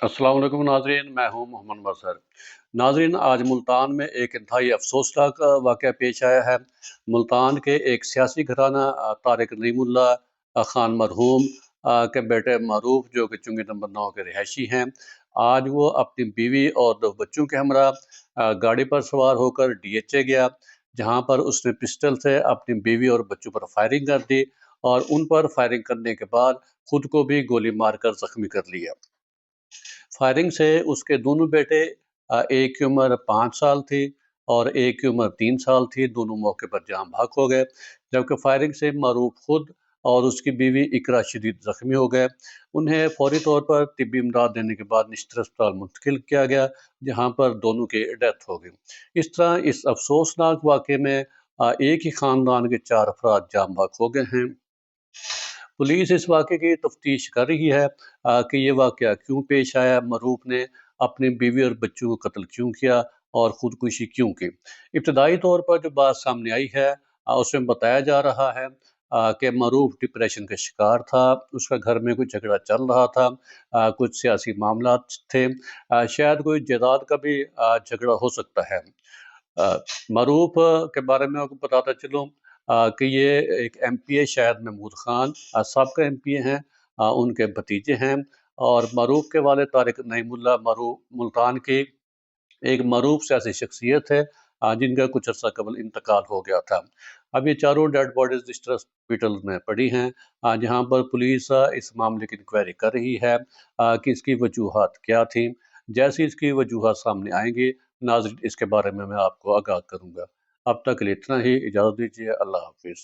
अस्सलाम वालेकुम नाजरीन, मैं हूं मोहम्मद बसर। नाजरीन, आज मुल्तान में एक इंतहाई अफसोसनाक वाक़या पेश आया है। मुल्तान के एक सियासी घराना तारिक नईमुल्लाह खान मरहूम के बेटे मरूफ, जो कि चुंगी नंबर 9 के रिहायशी हैं, आज वो अपनी बीवी और 2 बच्चों के हमरा गाड़ी पर सवार होकर DHA गया, जहां पर उसने पिस्टल से अपनी बीवी और बच्चों पर फायरिंग कर दी और उन पर फायरिंग करने के बाद खुद को भी गोली मारकर जख्मी कर लिया। फायरिंग से उसके दोनों बेटे, एक की उम्र 5 साल थी और एक की उम्र 3 साल थी, दोनों मौके पर जान भाग हो गए, जबकि फायरिंग से मरूफ खुद और उसकी बीवी इकरा शदीद जख्मी हो गए। उन्हें फौरी तौर पर तिब्बी इमदाद देने के बाद निश्चित अस्पताल मुंतकिल किया गया, जहां पर दोनों की डेथ हो गई। इस तरह इस अफसोसनाक वाक़े में एक ही ख़ानदान के 4 अफराद जान भाग हो गए हैं। पुलिस इस वाक़े की तफ्तीश कर रही है कि ये वाक़या क्यों पेश आया, मरूफ ने अपनी बीवी और बच्चों को कत्ल क्यों किया और ख़ुदकुशी क्यों की। इब्तदाई तौर पर जो बात सामने आई है, उसमें बताया जा रहा है कि मरूफ डिप्रेशन का शिकार था, उसका घर में कोई झगड़ा चल रहा था, कुछ सियासी मामलात थे, शायद कोई जायदाद का भी झगड़ा हो सकता है। मरूफ के बारे में आपको बताता चलूँ कि ये एक MPA शायद महमूद खान साबका MPA हैं, उनके भतीजे हैं और मरूफ के वालिद तारिक नईमुल्लाह मरूफ मुल्तान की एक मरूफ सियासी शख्सियत है, जिनका कुछ अर्सा कबल इंतकाल हो गया था। अब ये चारों डेड बॉडीज डिस्ट्रेस हॉस्पिटल में पड़ी हैं, जहाँ पर पुलिस इस मामले की इंक्वायरी कर रही है कि इसकी वजूहात क्या थी। जैसी इसकी वजूहात सामने आएंगी, नाज़रीन, इसके बारे में मैं आपको आगाह करूँगा। अब तक के लिए इतना ही, इजाज़त दीजिए। अल्लाह हाफिज़।